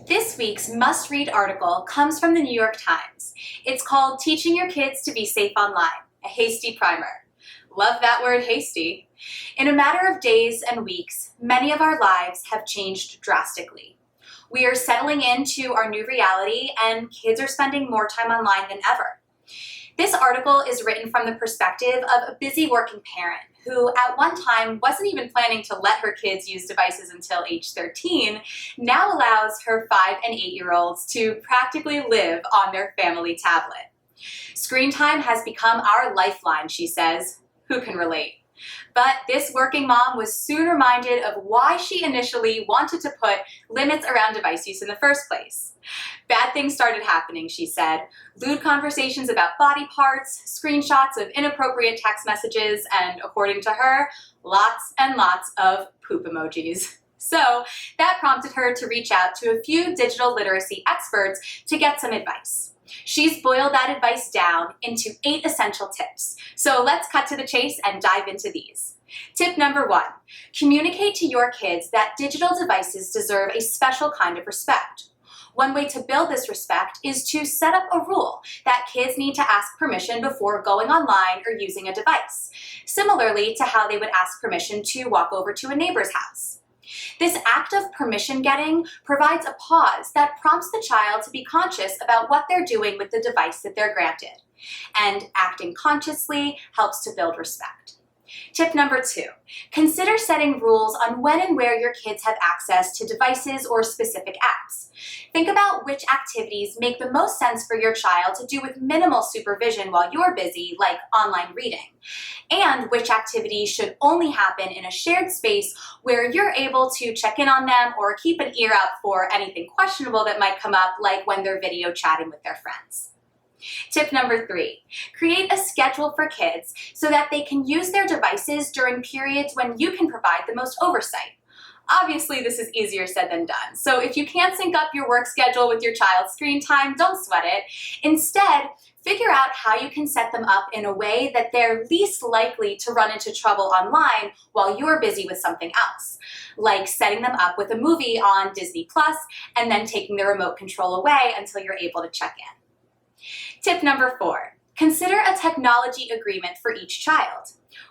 This week's must-read article comes from the New York Times. It's called Teaching Your Kids to Be Safe Online, a Hasty Primer. Love that word, hasty. In a matter of days and weeks, many of our lives have changed drastically. We are settling into our new reality, and kids are spending more time online than ever. This article is written from the perspective of a busy working parent who at one time wasn't even planning to let her kids use devices until age 13, now allows her 5 and 8-year-olds to practically live on their family tablet. Screen time has become our lifeline, she says. Who can relate? But this working mom was soon reminded of why she initially wanted to put limits around device use in the first place. Bad things started happening, she said. Lewd conversations about body parts, screenshots of inappropriate text messages, and according to her, lots and lots of poop emojis. So that prompted her to reach out to a few digital literacy experts to get some advice. She's boiled that advice down into 8 essential tips. So let's cut to the chase and dive into these. Tip number 1, communicate to your kids that digital devices deserve a special kind of respect. One way to build this respect is to set up a rule that kids need to ask permission before going online or using a device, similarly to how they would ask permission to walk over to a neighbor's house. This act of permission getting provides a pause that prompts the child to be conscious about what they're doing with the device that they're granted. And acting consciously helps to build respect. Tip number 2, consider setting rules on when and where your kids have access to devices or specific apps. Think about which activities make the most sense for your child to do with minimal supervision while you're busy, like online reading, and which activities should only happen in a shared space where you're able to check in on them or keep an ear up for anything questionable that might come up, like when they're video chatting with their friends. Tip number 3, create a schedule for kids so that they can use their devices during periods when you can provide the most oversight. Obviously, this is easier said than done, so if you can't sync up your work schedule with your child's screen time, don't sweat it. Instead, figure out how you can set them up in a way that they're least likely to run into trouble online while you're busy with something else, like setting them up with a movie on Disney Plus and then taking the remote control away until you're able to check in. Tip number 4, consider a technology agreement for each child.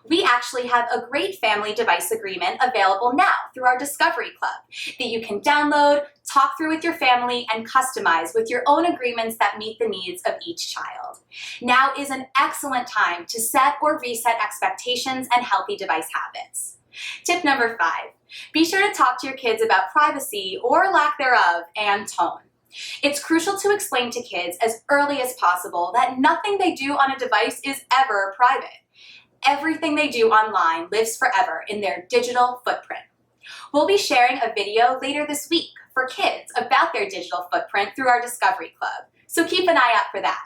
We actually have a great family device agreement available now through our Discovery Club that you can download, talk through with your family, and customize with your own agreements that meet the needs of each child. Now is an excellent time to set or reset expectations and healthy device habits. Tip number 5, be sure to talk to your kids about privacy or lack thereof and tone. It's crucial to explain to kids as early as possible that nothing they do on a device is ever private. Everything they do online lives forever in their digital footprint. We'll be sharing a video later this week for kids about their digital footprint through our Discovery Club, so keep an eye out for that.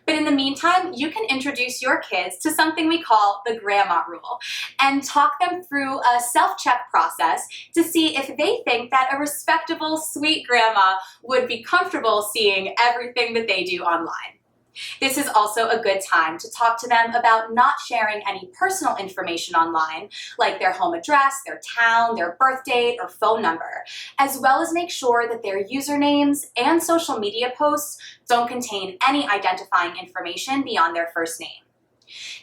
But in the meantime, you can introduce your kids to something we call the grandma rule and talk them through a self-check process to see if they think that a respectable, sweet grandma would be comfortable seeing everything that they do online. This is also a good time to talk to them about not sharing any personal information online, like their home address, their town, their birth date, or phone number, as well as make sure that their usernames and social media posts don't contain any identifying information beyond their first name.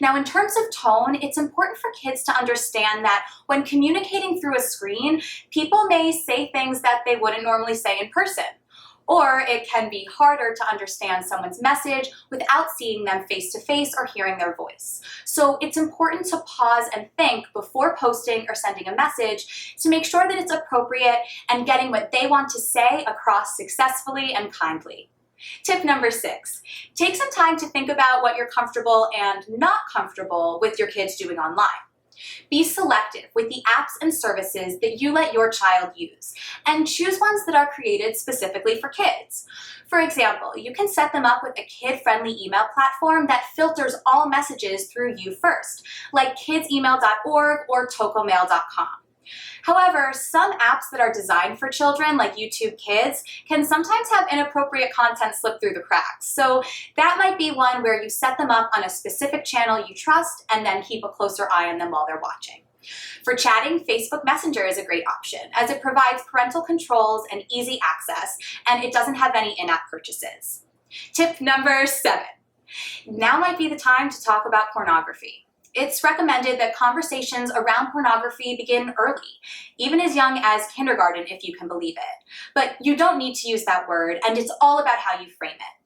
Now, in terms of tone, it's important for kids to understand that when communicating through a screen, people may say things that they wouldn't normally say in person. Or it can be harder to understand someone's message without seeing them face to face or hearing their voice. So it's important to pause and think before posting or sending a message to make sure that it's appropriate and getting what they want to say across successfully and kindly. Tip number 6, take some time to think about what you're comfortable and not comfortable with your kids doing online. Be selective with the apps and services that you let your child use, and choose ones that are created specifically for kids. For example, you can set them up with a kid-friendly email platform that filters all messages through you first, like kidsemail.org or tocomail.com. However, some apps that are designed for children, like YouTube Kids, can sometimes have inappropriate content slip through the cracks. So that might be one where you set them up on a specific channel you trust and then keep a closer eye on them while they're watching. For chatting, Facebook Messenger is a great option as it provides parental controls and easy access, and it doesn't have any in-app purchases. Tip number 7. Now might be the time to talk about pornography. It's recommended that conversations around pornography begin early, even as young as kindergarten if you can believe it. But you don't need to use that word, and it's all about how you frame it.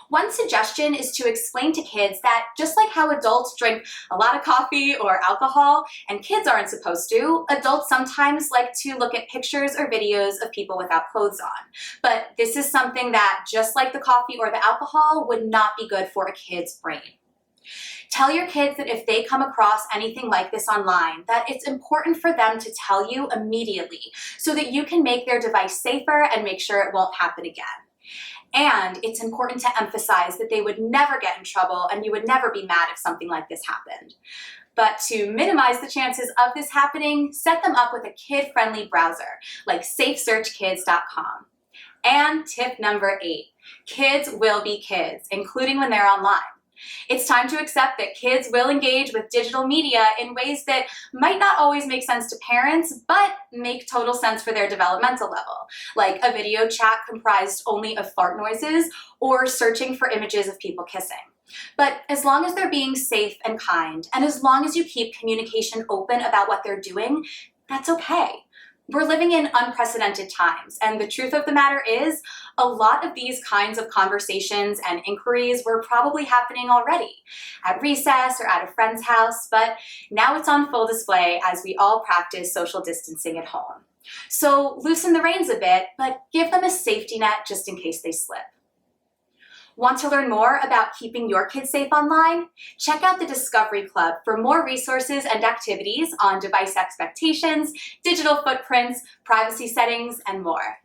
One suggestion is to explain to kids that just like how adults drink a lot of coffee or alcohol, and kids aren't supposed to, adults sometimes like to look at pictures or videos of people without clothes on. But this is something that, just like the coffee or the alcohol, would not be good for a kid's brain. Tell your kids that if they come across anything like this online, that it's important for them to tell you immediately so that you can make their device safer and make sure it won't happen again. And it's important to emphasize that they would never get in trouble and you would never be mad if something like this happened. But to minimize the chances of this happening, set them up with a kid-friendly browser like safesearchkids.com. And tip number 8, kids will be kids, including when they're online. It's time to accept that kids will engage with digital media in ways that might not always make sense to parents, but make total sense for their developmental level, like a video chat comprised only of fart noises or searching for images of people kissing. But as long as they're being safe and kind, and as long as you keep communication open about what they're doing, that's okay. We're living in unprecedented times, and the truth of the matter is, a lot of these kinds of conversations and inquiries were probably happening already, at recess or at a friend's house, but now it's on full display as we all practice social distancing at home. So loosen the reins a bit, but give them a safety net just in case they slip. Want to learn more about keeping your kids safe online? Check out the Discovery Club for more resources and activities on device expectations, digital footprints, privacy settings, and more.